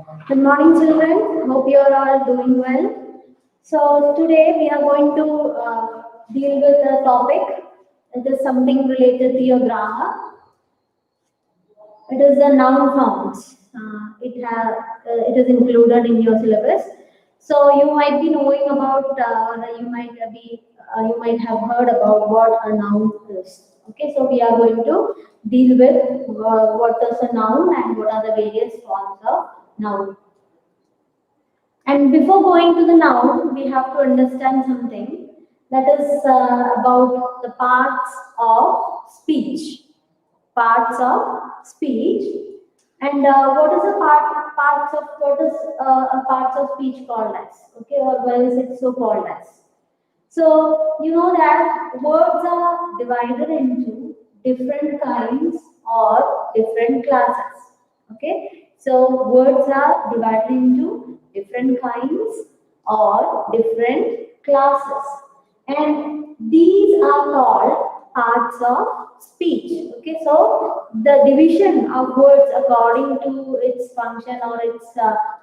Good morning, children. Hope you are all doing well. So today we are going to deal with a topic. It is something related to your grammar. It is the noun forms. It is included in your syllabus. So you might be knowing about, or you might have heard about what a noun is. Okay, so we are going to deal with what is a noun and what are the various forms of noun. And before going to the noun, we have to understand something that is about the parts of speech. Parts of speech. And what is a parts of speech called as? Okay, or why is it so called as? So you know that words are divided into different kinds or different classes. Okay, so words are divided into different kinds or different classes, and these are called parts of speech. Okay, so the division of words according to its function or its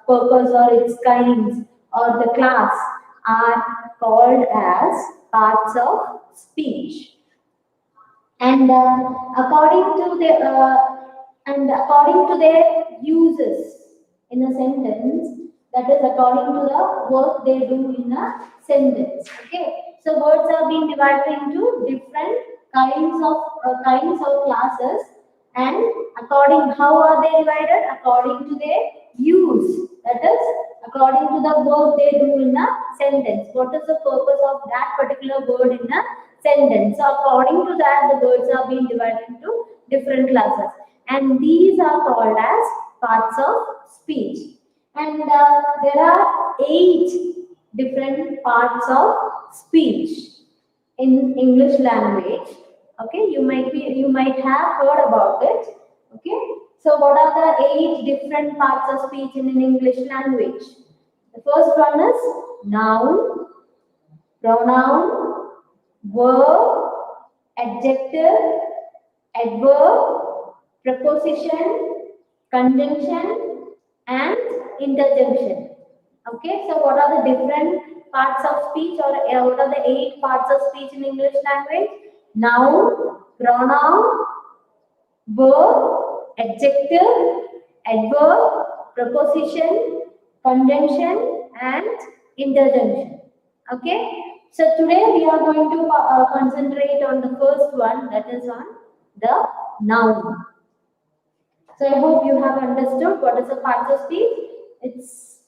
purpose or its kinds or the class are called as parts of speech. And according to their uses in a sentence, that is according to the work they do in a sentence. Okay, so words are being divided into different kinds of classes, and according how are they divided? According to their use, that is according to the work they do in a sentence. What is the purpose of that particular word in a sentence? So according to that, the words are being divided into different classes, and these are called as parts of speech. And there are 8 different parts of speech in English language. Okay, you might have heard about it. Okay, so what are the 8 different parts of speech in an English language? The first one is noun, pronoun, verb, adjective, adverb, preposition, conjunction, and interjunction. Okay, so what are the different parts of speech, or what are the 8 parts of speech in English language? Noun, pronoun, verb, adjective, adverb, preposition, conjunction, and interjunction. Okay, so today we are going to concentrate on the first one, that is on the noun. So I hope you have understood what is the parts of speech. It's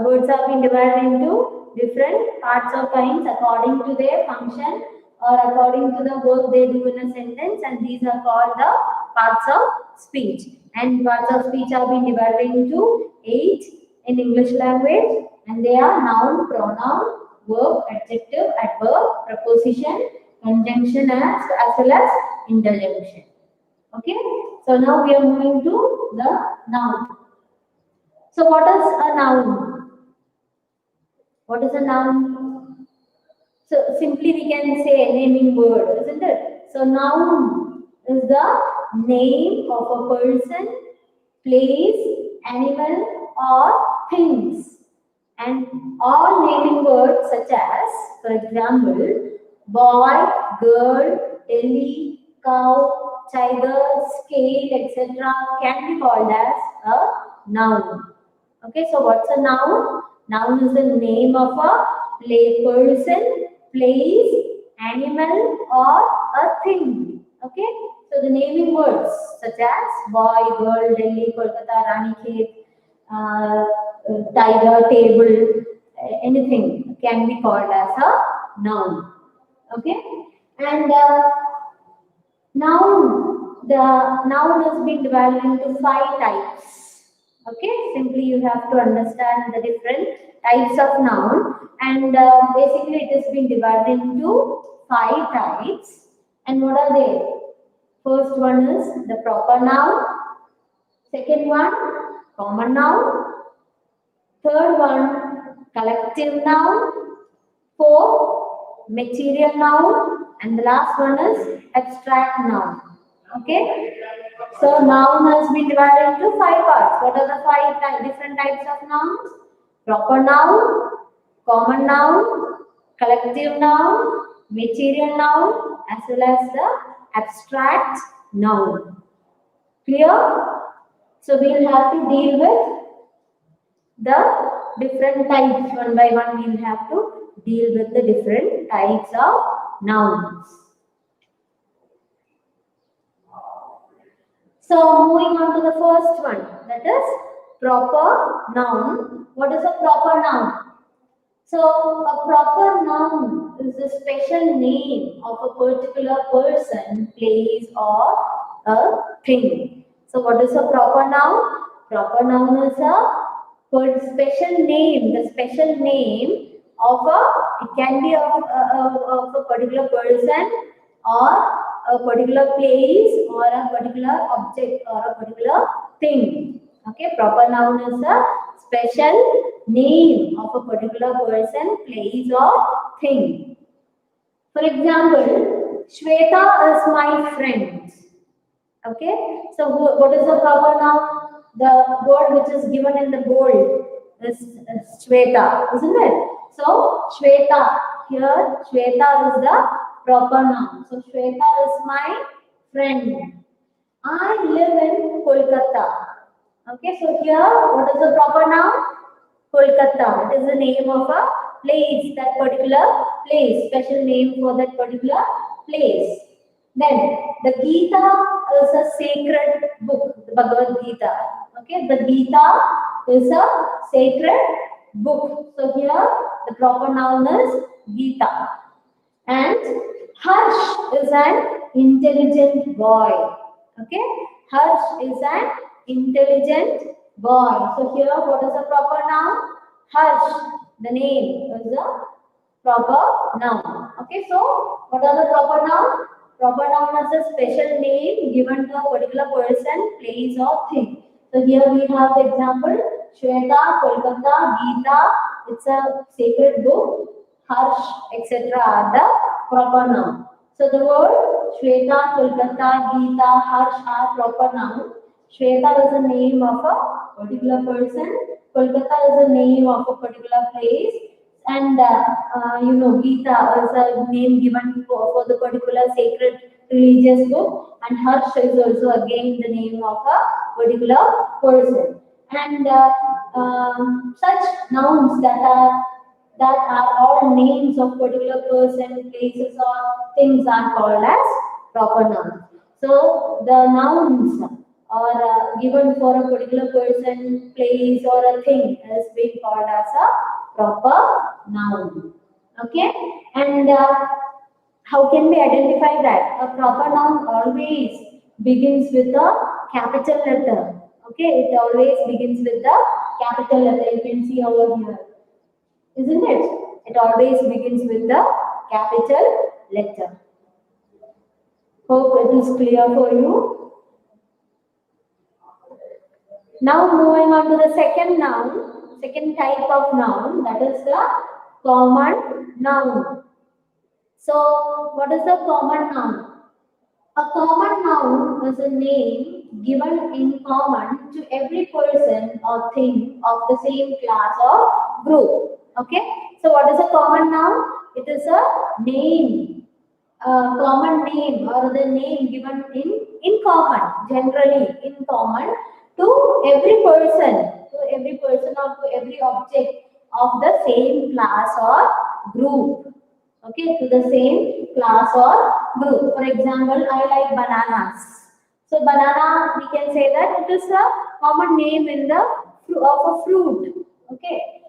words have been divided into different parts or kinds according to their function or according to the work they do in a sentence, and these are called the parts of speech. And parts of speech have been divided into 8 in English language, and they are noun, pronoun, verb, adjective, adverb, preposition, conjunction, as well as interjunction. Okay, so now we are moving to the noun. So what is a noun? What is a noun? So simply we can say naming word, isn't it? So noun is the name of a person, place, animal, or things. And all naming words such as, for example, boy, girl, Delhi, cow, tiger, scale, etc. can be called as a noun. Okay, so what's a noun? Noun is the name of a person, place, animal, or a thing. Okay, so the naming words such as boy, girl, Delhi, Kolkata, Ranikhet, tiger, table, anything can be called as a noun. Okay, and the noun has been divided into 5 types. Okay, simply you have to understand the different types of noun, and basically it has been divided into 5 types. And what are they? First one is the proper noun, second one common noun, third one collective noun, fourth material noun, and the last one is abstract noun. Okay, So noun has been divided into five parts. What are the different types of nouns? Proper noun, common noun, collective noun, material noun, as well as the abstract noun. Clear? So we'll have to deal with the different types one by one. We'll have to deal with the different types of nouns. So moving on to the first one, that is proper noun. What is a proper noun? So a proper noun is the special name of a particular person, place, or a thing. So what is a proper noun? Proper noun is a special name, the special name of a, it can be of a particular person or a particular place or a particular object or a particular thing. Okay, proper noun is a special name of a particular person, place or thing. For example, Shweta is my friend. Okay, so what is the proper noun? The word which is given in the bold is Shweta, isn't it? So Shweta, here Shweta is the proper noun. So Shweta is my friend. I live in Kolkata. Okay, so here what is the proper noun? Kolkata. It is the name of a place, that particular place, special name for that particular place. Then the Gita is a sacred book, the Bhagavad Gita. Okay, the Gita is a sacred book. So here the proper noun is Gita. And Harsh is an intelligent boy. Okay, Harsh is an intelligent boy. So here, what is the proper noun? Harsh, the name is the proper noun. Okay, so what are the proper noun? Proper noun is a special name given to a particular person, place, or thing. So here we have the example: Shweta, Kolkata, Gita. It's a sacred book. Harsh, etc. are the proper noun. So the word Shweta, Kolkata, Gita, Harsh are proper noun. Shweta is the name of a particular person. Kolkata is the name of a particular place. And Gita is a name given for the particular sacred religious book. And Harsh is also again the name of a particular person. And such nouns that are all names of particular person, places, or things are called as proper nouns. So the nouns are given for a particular person, place, or a thing is being called as a proper noun. Okay, and how can we identify that? A proper noun always begins with a capital letter. Okay, it always begins with the capital letter. You can see over here, isn't it? It always begins with the capital letter. Hope it is clear for you. Now moving on to the second noun, second type of noun, that is the common noun. So what is the common noun? A common noun is a name given in common to every person or thing of the same class or group. Okay, so what is a common noun? It is a name, a common name, or the name given in common, generally in common to every person or to every object of the same class or group. Okay, to the same class or group. For example, I like bananas. So banana, we can say that it is a common name in the of a fruit. Okay,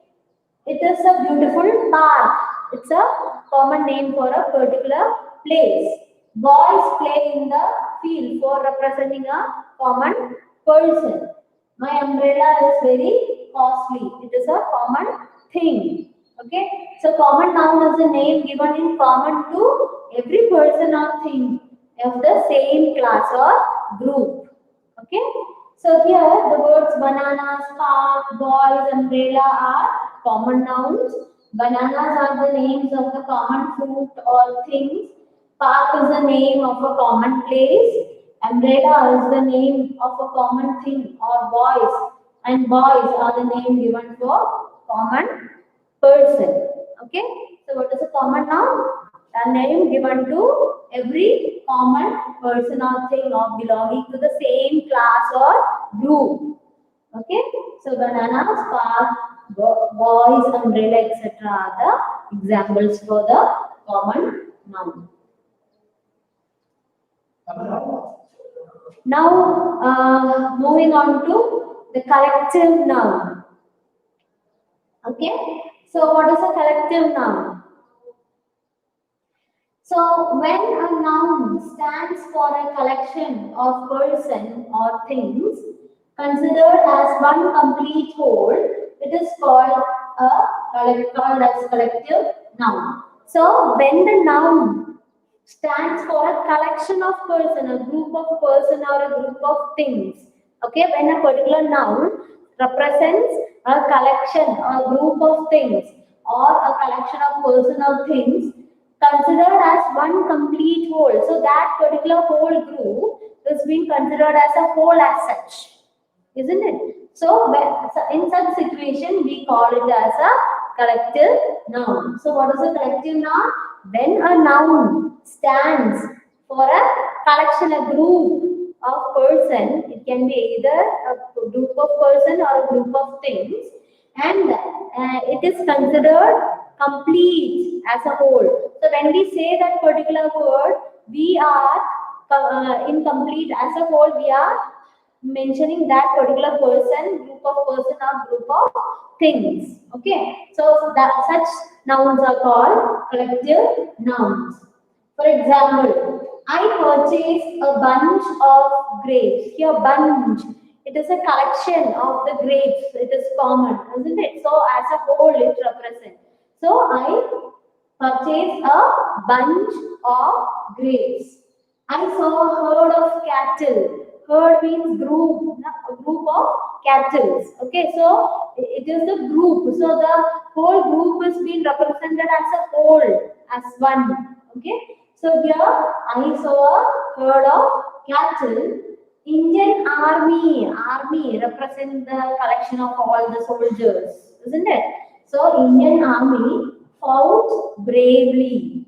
it is a beautiful park. It's a common name for a particular place. Boys play in the field for representing a common person. My umbrella is very costly. It is a common thing. Okay. So common noun is a name given in common to every person or thing of the same class or group. Okay. So here the words bananas, park, boys, umbrella are common nouns. Bananas are the names of the common fruit or things. Park is the name of a common place. Umbrella is the name of a common thing or boys, and boys are the name given for common person. Okay, so what is a common noun? A name given to every common person or thing or belonging to the same class or group. Okay, so bananas, park, boys, umbrella, etc. are the examples for the common noun. Now, moving on to the collective noun. Okay, so what is a collective noun? So, when a noun stands for a collection of person or things considered as one complete whole, it is called called as collective noun. So, when the noun stands for a collection of person, a group of person or a group of things. Okay, when a particular noun represents a collection or a group of things or a collection of person or things considered as one complete whole. So that particular whole group is being considered as a whole as such, isn't it? So in such situation, we call it as a collective noun. So what is a collective noun? When a noun stands for a collection, a group of person, it can be either a group of person or a group of things, and it is considered complete as a whole. So when we say that particular word, we are incomplete as a whole. We are mentioning that particular person, group of person or group of things. Okay, so that such nouns are called collective nouns. For example, I purchased a bunch of grapes. Here, bunch, it is a collection of the grapes. It is common, isn't it? So as a whole, it represents. So I purchased a bunch of grapes. I saw a herd of cattle. Herd means group, a group of cattle. Okay, so it is the group. So the whole group is being represented as a whole, as one. Okay, so here I saw a herd of cattle. Indian army represents the collection of all the soldiers, isn't it? So Indian army fought bravely.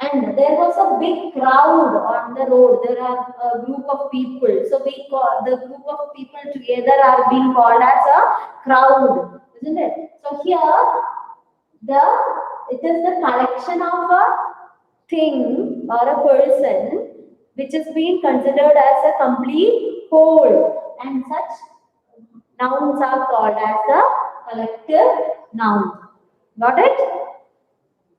And there was a big crowd on the road. There are a group of people. So we call the group of people together are being called as a crowd, isn't it? So here the it is the collection of a thing or a person which is being considered as a complete whole, and such nouns are called as the collective noun. Got it?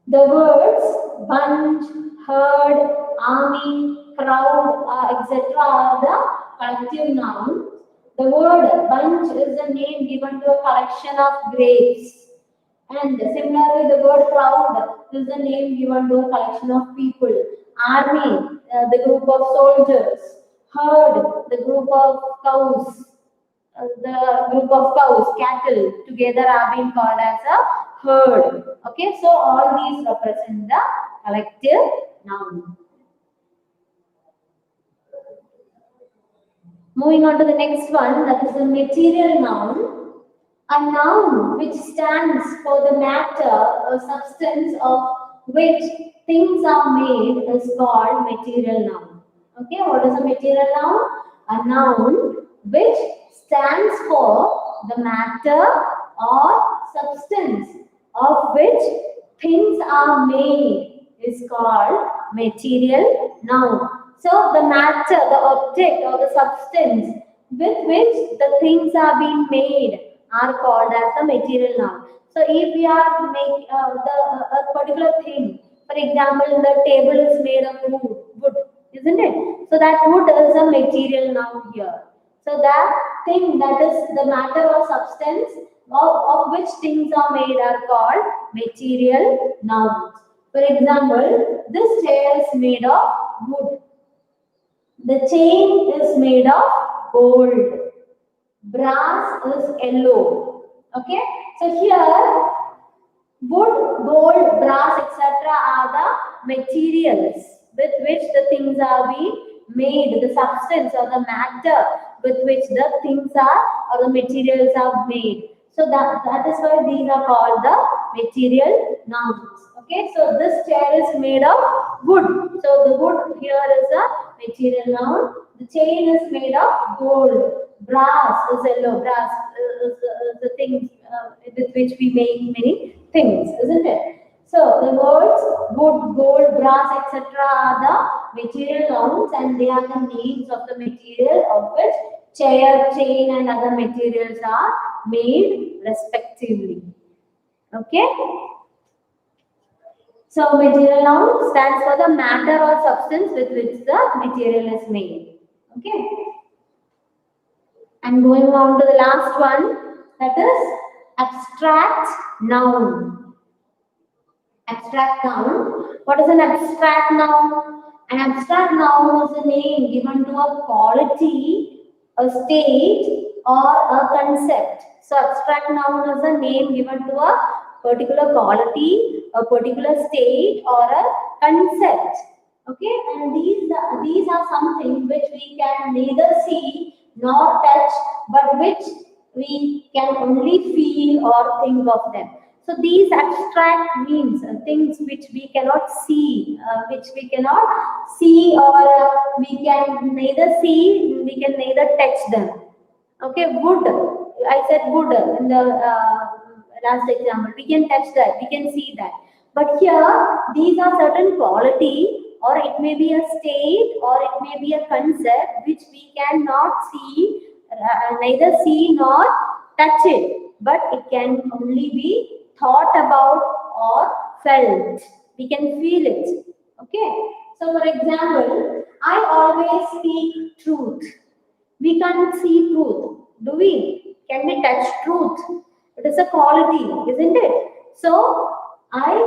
The words bunch, herd, army, crowd, etc. are the collective nouns. The word bunch is the name given to a collection of grapes. And similarly, the word crowd is the name given to a collection of people. Army, the group of soldiers. Herd, the group of cows. The group of cows, cattle, together are being called as a herd. Okay, so all these represent the collective noun. Moving on to the next one, that is the material noun. A noun which stands for the matter or substance of which things are made is called material noun. Okay, what is a material noun? A noun which stands for the matter or substance of which things are made is called material noun. So the matter, the object or the substance with which the things are being made are called as the material noun. So if we are make a particular thing, for example, the table is made of wood, isn't it? So that wood is a material noun here. So that thing, that is the matter or substance of which things are made, are called material nouns. For example, this chair is made of wood. The chain is made of gold. Brass is yellow. Okay, so here wood, gold, brass, etc. are the materials with which the things are being made, the substance or the matter with which the things are or the materials are made. So that is why these are called the material nouns. Okay, so this chair is made of wood. So the wood here is a material noun. The chain is made of gold. Brass is yellow. Brass is the thing with which we make many things, isn't it? So the words wood, gold, brass, etc. are the material nouns, and they are the names of the material of which chair, chain, and other materials are made respectively. Okay. So material noun stands for the matter or substance with which the material is made. Okay. And going on to the last one, that is abstract noun. Abstract noun. What is an abstract noun? An abstract noun is a name given to a quality, a state, or a concept. So abstract noun is a name given to a particular quality, a particular state, or a concept. Okay, and these are something which we can neither see nor touch, but which we can only feel or think of them. So these abstract means things which we cannot see, or we can neither see, we can neither touch them. Okay, wood. I said wood in the last example. We can touch that, we can see that. But here, these are certain quality, or it may be a state, or it may be a concept which we cannot see, neither see nor touch it, but it can only be thought about or felt. We can feel it. Okay. So, for example, I always speak truth. We can't see truth, do we? Can we touch truth? It is a quality, isn't it? So I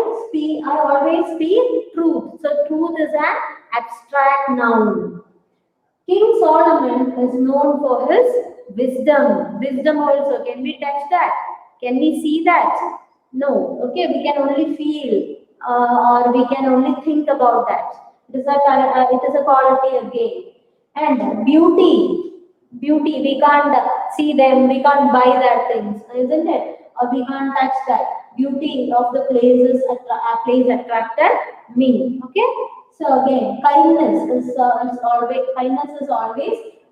always speak truth. So truth is an abstract noun. King Solomon is known for his wisdom. Wisdom also. Can we touch that? Can we see that? No. Okay, we can only feel, or we can only think about that. It is a quality again. And beauty, we can't see them, we can't buy that things, isn't it? Or we can't touch that. Beauty of the place attracted me. Okay. So again, kindness is always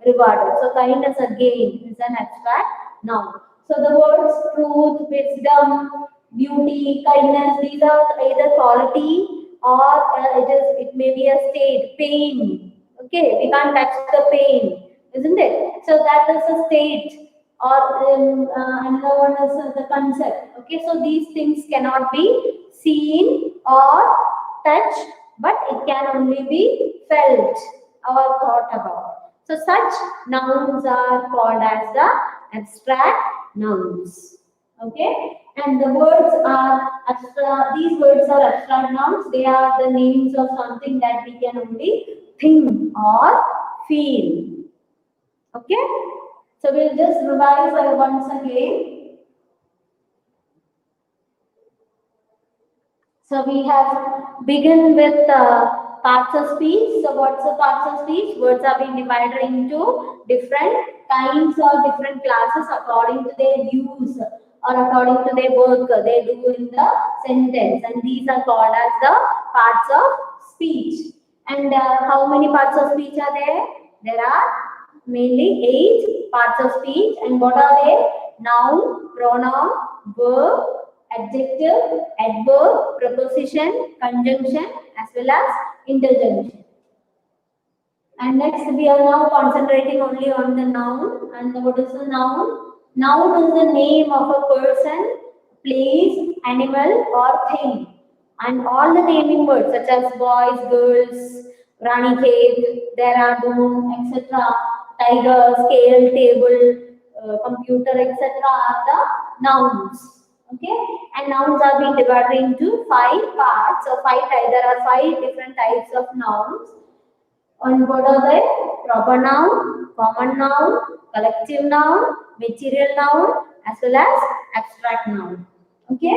rewarded. So kindness again is an abstract noun. So the words truth, wisdom, beauty, kindness, these are either quality, or it may be a state. Pain. Okay, we can't touch the pain, isn't it? So that is a state, or another one is the concept. Okay, so these things cannot be seen or touched, but it can only be felt or thought about. So such nouns are called as the abstract nouns. Okay, and the words are abstract. These words are abstract nouns. They are the names of something that we can only think or feel. Okay, so we'll just revise once again. So we have begun with parts of speech. So what's the parts of speech? Words are being divided into different kinds or different classes according to their use or according to their work they do in the sentence, and these are called as the parts of speech. And how many parts of speech are there? There are mainly 8 parts of speech. And what are they? Noun, pronoun, verb, adjective, adverb, preposition, conjunction, as well as interjunction. And next we are now concentrating only on the noun. And what is the noun? Noun is the name of a person, place, animal, or thing. And all the naming words such as boys, girls, Rani Cave, Dehradun, etc., tiger, scale, table, computer, etc. are the nouns. Okay, and nouns are being divided into 5 parts. So there are 5 different types of nouns. And what are they? Proper noun, common noun, collective noun, material noun, as well as abstract noun. Okay,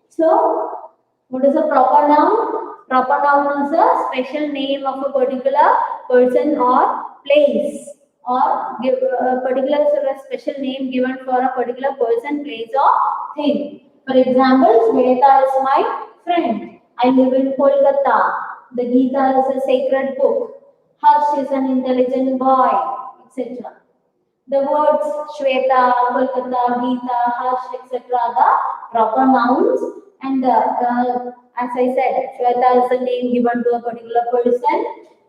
so what is a proper noun? Proper noun is a special name of a particular person or place, or give a particular sort of special name given for a particular person, place, or thing. For example, Shweta is my friend. I live in Kolkata. The Gita is a sacred book. Harsh is an intelligent boy, etc. The words Shweta, Kolkata, Gita, Harsh, etc. are the proper nouns. And as I said, Shweta is a name given to a particular person.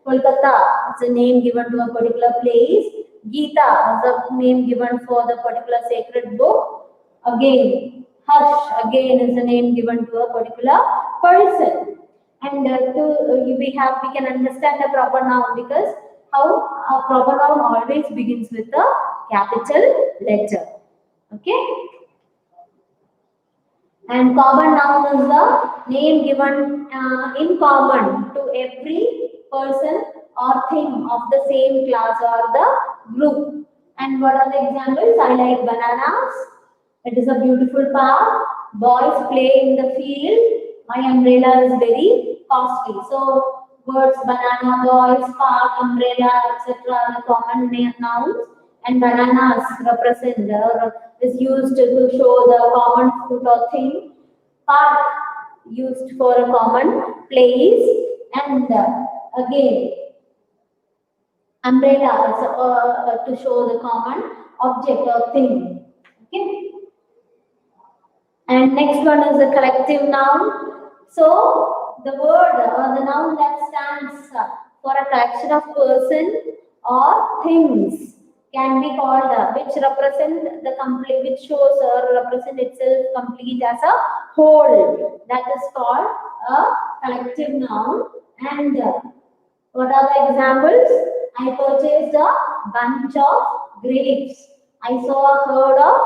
Kolkata is a name given to a particular place. Gita is a name given for the particular sacred book. Again, Harsh again is a name given to a particular person. And we can understand the proper noun because how a proper noun always begins with a capital letter. Okay. And common noun is the name given in common to every person or thing of the same class or the group. And what are the examples? I like bananas. It is a beautiful park. Boys play in the field. My umbrella is very costly. So words banana, boys, park, umbrella, etc. are the common nouns. And bananas represent or is used to show the common fruit or thing. Park used for a common place. And again, umbrella is to show the common object or thing. Okay. And next one is the collective noun. So the word or the noun that stands for a collection of person or things can be called which represent the complete, which shows or represent itself complete as a whole. That is called a collective noun. And what are the examples? I purchased a bunch of grapes. I saw a herd of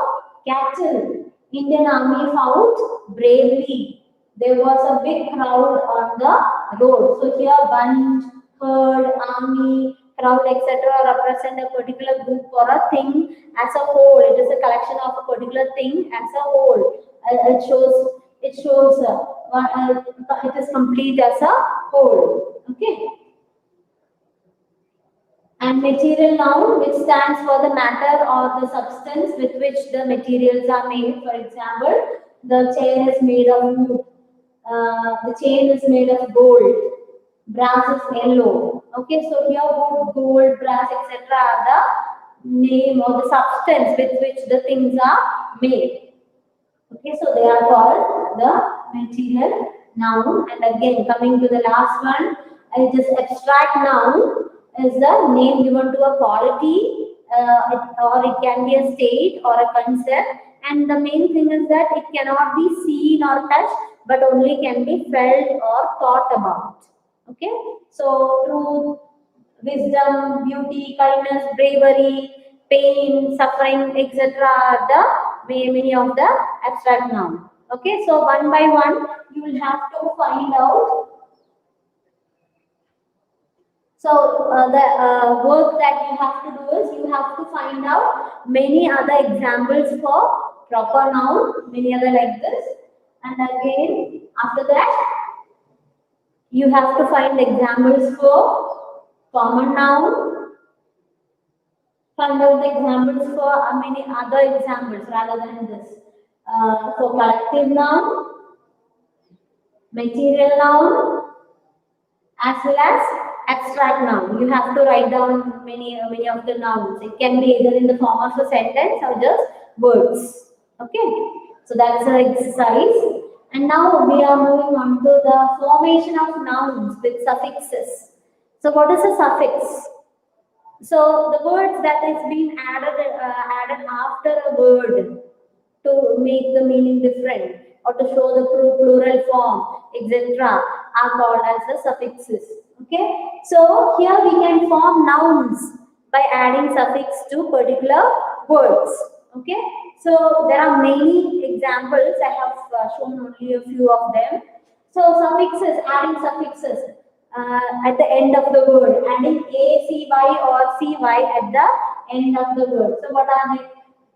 cattle. Indian Army fought bravely. There was a big crowd on the road. So here bunch, herd, army, crowd, etc. represent a particular group or a thing as a whole. It is a collection of a particular thing as a whole. It shows it is complete as a whole. Okay. And material noun, which stands for the matter or the substance with which the materials are made. For example, the chair is made of wood. The chain is made of gold. Brass is yellow. Okay, so here wood, gold, brass, etc. are the name or the substance with which the things are made. Okay, so they are called the material noun. And again, coming to the last one, it is abstract noun. Is the name given to a quality or it can be a state or a concept, and the main thing is that it cannot be seen or touched but only can be felt or thought about. Okay, so truth, wisdom, beauty, kindness, bravery, pain, suffering, etc. are the many of the abstract noun. Okay, so one by one you will have to find out. So the work that you have to do is you have to find out many other examples for proper noun, many other like this. And again, after that, you have to find examples for common noun. Find out the examples for many other examples rather than this. For collective noun, material noun, as well as abstract noun. You have to write down many of the nouns. It can be either in the form of a sentence or just words. Okay, so that's the exercise. And now we are moving on to the formation of nouns with suffixes. So what is a suffix? So the words that is being added after a word to make the meaning different or to show the plural form, etc. are called as the suffixes. Okay, so here we can form nouns by adding suffix to particular words. Okay, so there are many examples. I have shown only a few of them. So suffixes, adding suffixes at the end of the word, adding ACY or CY at the end of the word. So what are they?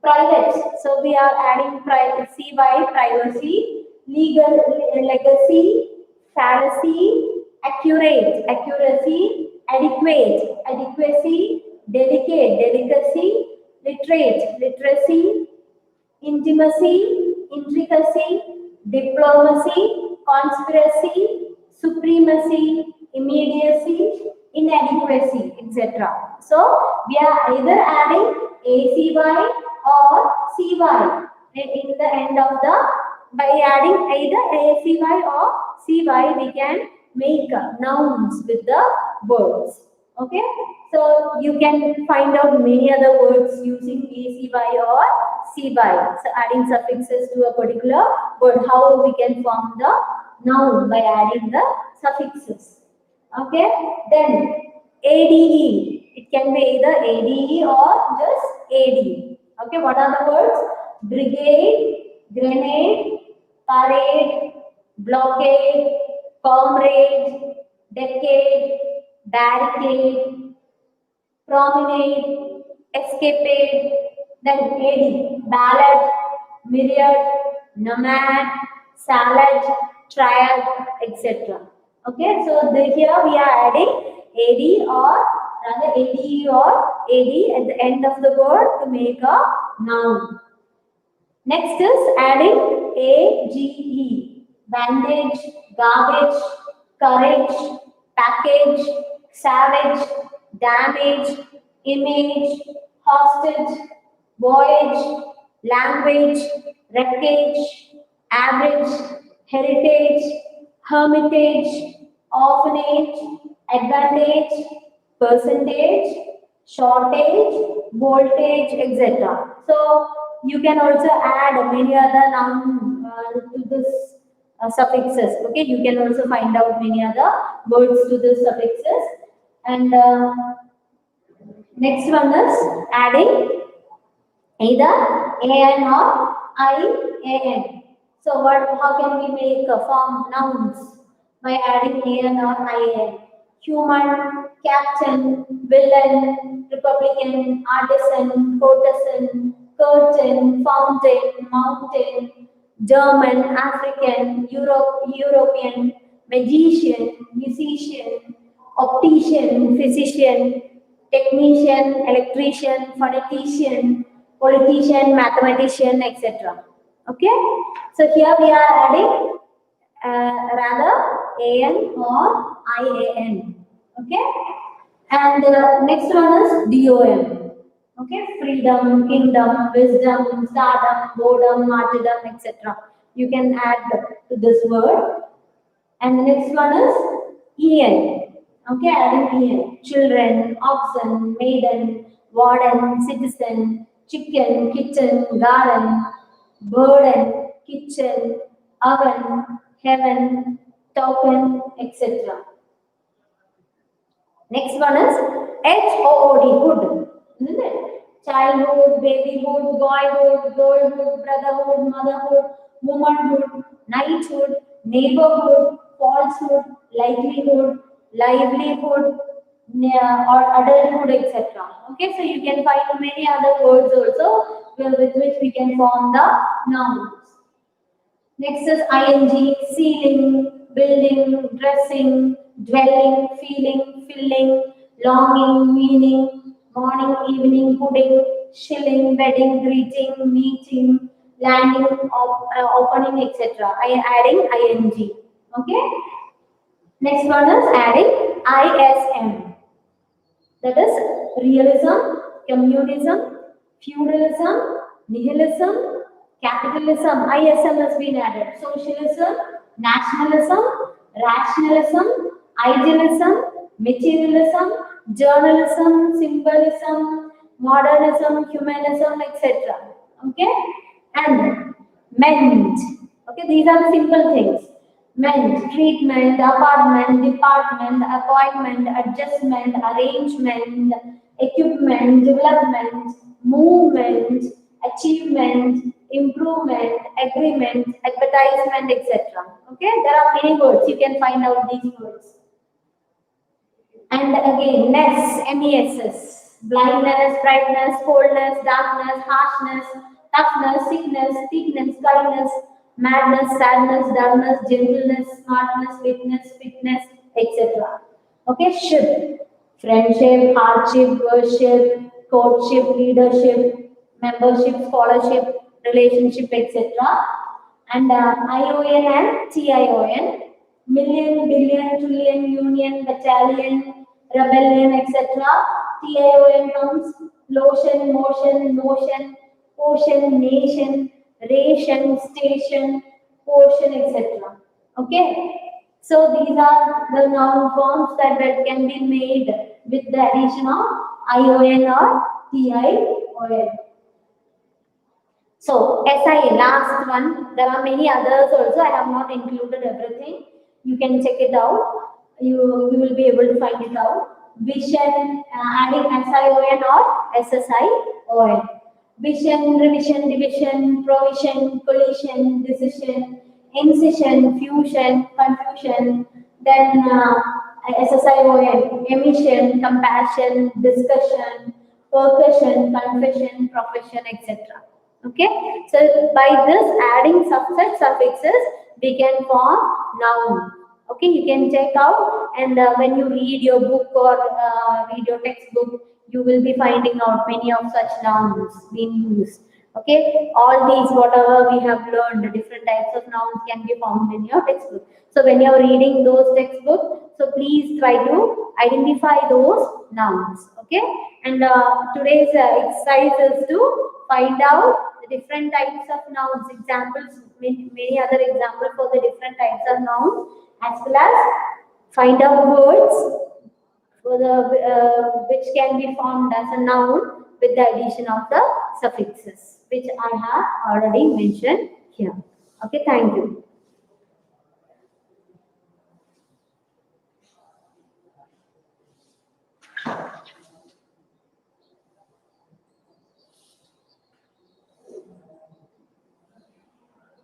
Private. So we are adding CY, privacy, legal, legacy, fallacy, accurate, accuracy, adequate, adequacy, delicate, delicacy, literate, literacy, intimacy, intricacy, diplomacy, conspiracy, supremacy, immediacy, inadequacy, etc. So we are either adding ACY or CY in the end of the, by adding either ACY or CY we can make nouns with the words. Okay, so you can find out many other words using ACY or CY. So adding suffixes to a particular word, how we can form the noun by adding the suffixes. Okay, then ADE. It can be either ADE or just AD. Okay, what are the words? Brigade, grenade, parade, blockade, comrade, decade, barricade, promenade, escapade, then AD, ballad, myriad, nomad, salad, triad, etc. Okay, so here we are adding AD or rather ADE or AD at the end of the word to make a noun. Next is adding AGE, bandage, garbage, courage, package, savage, damage, image, hostage, voyage, language, wreckage, average, heritage, hermitage, orphanage, advantage, percentage, shortage, voltage, etc. So you can also add many other noun to this suffixes. Okay, you can also find out many other words to the suffixes. And next one is adding either an or IAN. So what? How can we make form nouns by adding an or IAN? Human, captain, villain, republican, artisan, courtesan, curtain, fountain, mountain, German, African, European, magician, musician, optician, physician, technician, electrician, phonetician, politician, mathematician, etc. Okay, so here we are adding rather an or IAN. Okay, and next one is DOM. Okay, freedom, kingdom, wisdom, stardom, boredom, martyrdom, etc. You can add to this word. And the next one is EN. Okay, adding EN. Children, oxen, maiden, warden, citizen, chicken, kitchen, garden, burden, kitchen, oven, heaven, token, etc. Next one is HOOD, hood, isn't it? Childhood, babyhood, boyhood, girlhood, brotherhood, motherhood, womanhood, knighthood, neighborhood, falsehood, likelihood, livelihood, or adulthood, etc. Okay, so you can find many other words also with which we can form the nouns. Next is ing, ceiling, building, dressing, dwelling, feeling, filling, longing, meaning, morning, evening, pudding, shilling, wedding, greeting, meeting, landing, opening, etc. I adding ing. Okay. Next one is adding ISM. That is realism, communism, feudalism, nihilism, capitalism. ISM has been added. Socialism, nationalism, rationalism, idealism, materialism, journalism, symbolism, modernism, humanism, etc. Okay, and mend. Okay, these are the simple things. Mend, treatment, apartment, department, appointment, adjustment, arrangement, equipment, development, movement, achievement, improvement, agreement, advertisement, etc. Okay, there are many words. You can find out these words. And again, ness, MESS, blindness, brightness, coldness, darkness, harshness, toughness, sickness, thickness, kindness, madness, sadness, dullness, gentleness, smartness, witness, fitness, etc. Okay, ship, friendship, hardship, worship, courtship, leadership, membership, scholarship, relationship, etc. And ION and TION, million, billion, trillion, union, battalion, rebellion, etc. TION comes lotion, motion, notion, ocean, nation, ration, station, portion, etc. Okay. So these are the noun forms that can be made with the addition of ION or TION. So SI, last one. There are many others also. I have not included everything. You can check it out. You will be able to find it out. Vision, adding SION or SSION. Vision, revision, division, provision, collision, decision, incision, fusion, confusion. Then SSION, emission, compassion, discussion, percussion, confession, profession, etc. Okay, so by this adding suffix suffixes we can form noun. Okay, you can check out, and when you read your book or read your textbook, you will be finding out many of such nouns being used. Okay, all these whatever we have learned, different types of nouns can be found in your textbook. So when you are reading those textbooks, so please try to identify those nouns. Okay, and today's exercise is to find out the different types of nouns, examples, many other examples for the different types of nouns, as well as find out words for the which can be formed as a noun with the addition of the suffixes, which I have already mentioned here. Okay, thank you.